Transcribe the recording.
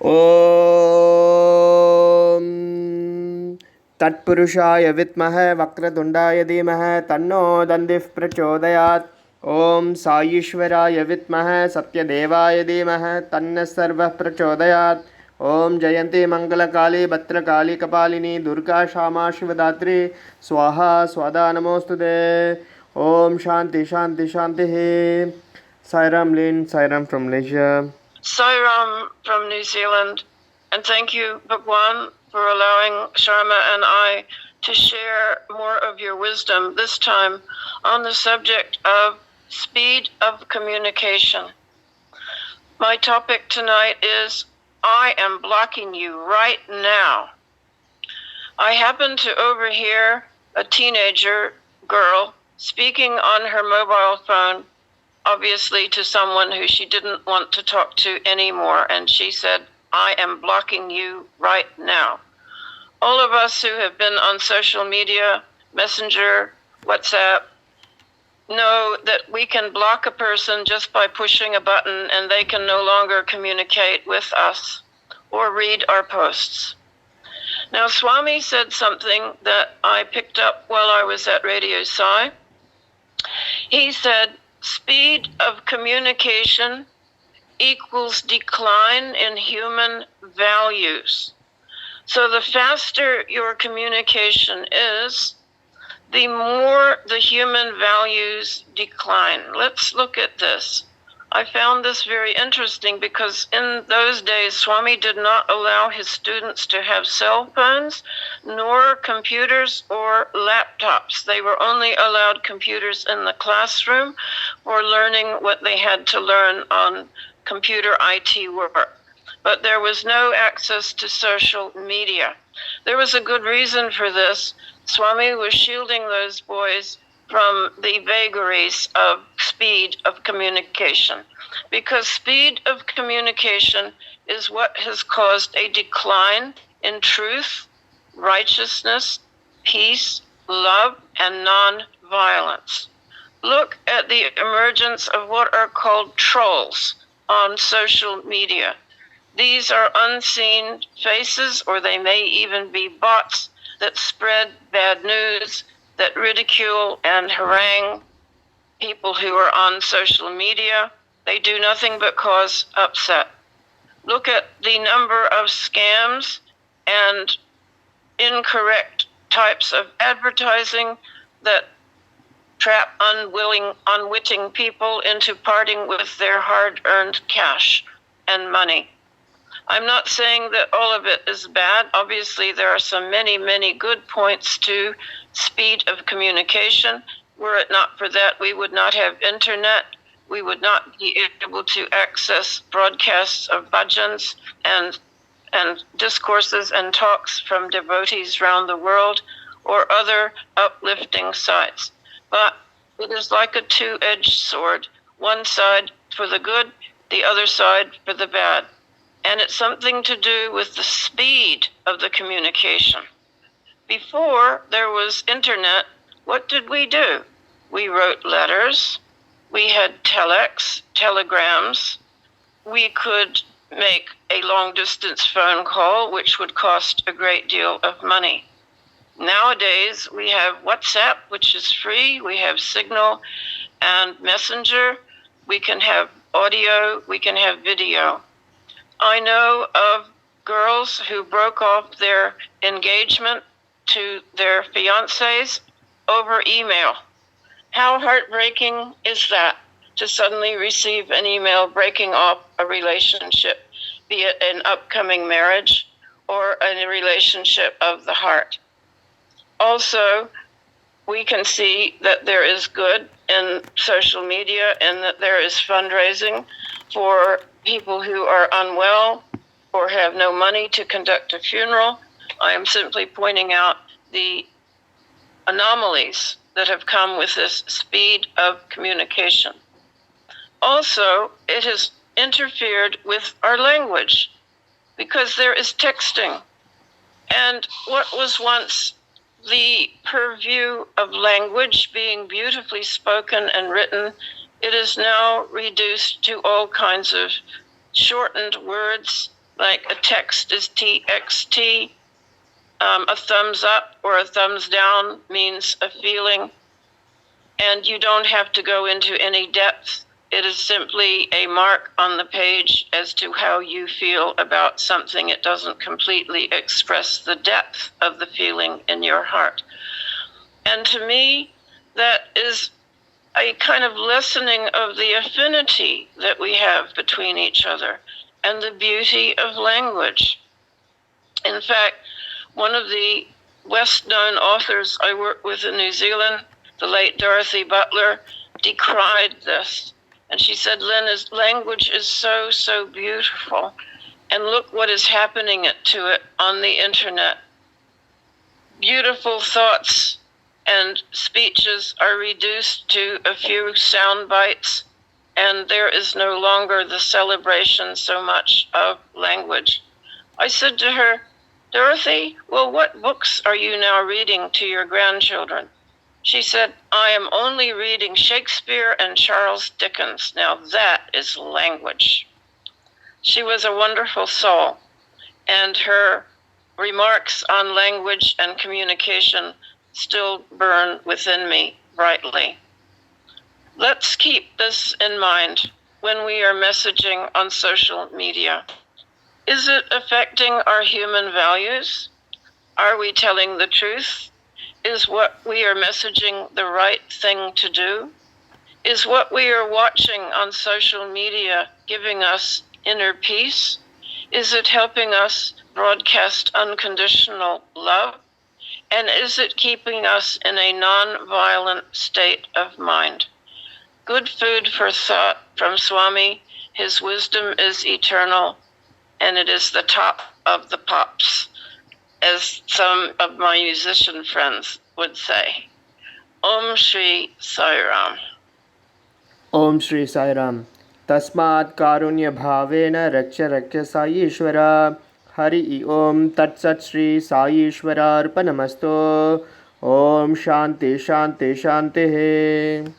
ॐ तत्पुरुषाय विद्महे वक्रतुण्डाय धीमहि तन्नो दन्दिः प्रचोदयात्। ॐ साईश्वराय विद्महे सत्यदेवाय धीमहि तन्नः सर्वः प्रचोदयात्। ॐ जयन्ती मङ्गलकाली भद्रकाली कपालिनी दुर्गा क्षमा शिवदात्री स्वाहा स्वदा नमोऽस्तुते। ॐ शान्ति शान्ति शान्तिः। Sairam Lin, Sairam from Malaysia. Sairam from New Zealand, and thank you, Bhagwan, for allowing Sharma and I to share more of your wisdom, this time on the subject of speed of communication. My topic tonight is, I am blocking you right now. I happened to overhear a teenager girl speaking on her mobile phone, obviously to someone who she didn't want to talk to anymore, and she said, I am blocking you right now. All of us who have been on social media, Messenger, WhatsApp, know that we can block a person just by pushing a button and they can no longer communicate with us or read our posts. Now, Swami said something that I picked up while I was at Radio Sai. He said, speed of communication equals decline in human values. So the faster your communication is, the more the human values decline. Let's look at this. I found this very interesting because in those days, Swami did not allow his students to have cell phones, nor computers or laptops. They were only allowed computers in the classroom for learning what they had to learn on computer IT work. But there was no access to social media. There was a good reason for this. Swami was shielding those boys from the vagaries of speed of communication, because speed of communication is what has caused a decline in truth, righteousness, peace, love, and non-violence. Look at the emergence of what are called trolls on social media. These are unseen faces, or they may even be bots that spread bad news, that ridicule and harangue people who are on social media. They do nothing but cause upset. Look at the number of scams and incorrect types of advertising that trap unwitting people into parting with their hard-earned cash and money. I'm not saying that all of it is bad. Obviously, there are some many, many good points to speed of communication. Were it not for that, we would not have internet. We would not be able to access broadcasts of bhajans and discourses and talks from devotees around the world or other uplifting sites. But it is like a two-edged sword, one side for the good, the other side for the bad. And it's something to do with the speed of the communication. Before there was internet, what did we do? We wrote letters, we had telex, telegrams, we could make a long-distance phone call, which would cost a great deal of money. Nowadays, we have WhatsApp, which is free, we have Signal and Messenger, we can have audio, we can have video. I know of girls who broke off their engagement to their fiancés over email. How heartbreaking is that, to suddenly receive an email breaking off a relationship, be it an upcoming marriage or a relationship of the heart. Also, we can see that there is good in social media and that there is fundraising for people who are unwell or have no money to conduct a funeral. I am simply pointing out the anomalies that have come with this speed of communication. Also, it has interfered with our language because there is texting. And what was once the purview of language being beautifully spoken and written, it is now reduced to all kinds of shortened words like a text is TXT. A thumbs up or a thumbs down means a feeling, and you don't have to go into any depth. It is simply a mark on the page as to how you feel about something. It doesn't completely express the depth of the feeling in your heart. And to me, that is a kind of lessening of the affinity that we have between each other and the beauty of language. In fact, one of the West-known authors I work with in New Zealand, the late Dorothy Butler, decried this. And she said, Lynn, language is so, so beautiful. And look what is happening to it on the internet. Beautiful thoughts and speeches are reduced to a few sound bites, and there is no longer the celebration so much of language. I said to her, Dorothy, well, what books are you now reading to your grandchildren? She said, I am only reading Shakespeare and Charles Dickens. Now that is language. She was a wonderful soul, and her remarks on language and communication still burn within me brightly. Let's keep this in mind when we are messaging on social media. Is it affecting our human values? Are we telling the truth? Is what we are messaging the right thing to do? Is what we are watching on social media giving us inner peace? Is it helping us broadcast unconditional love? And is it keeping us in a non-violent state of mind? Good food for thought from Swami. His wisdom is eternal, and it is the top of the pops, as some of my musician friends would say. Om Shri Sai Ram. Om Shri Sai Ram. Tasmat karunya bhavena raksha raksha Sai Ishvara. Hari Om Tat Sat Shri Sai Ishvara Arpanamastu. Om Shanti Shanti Shanti.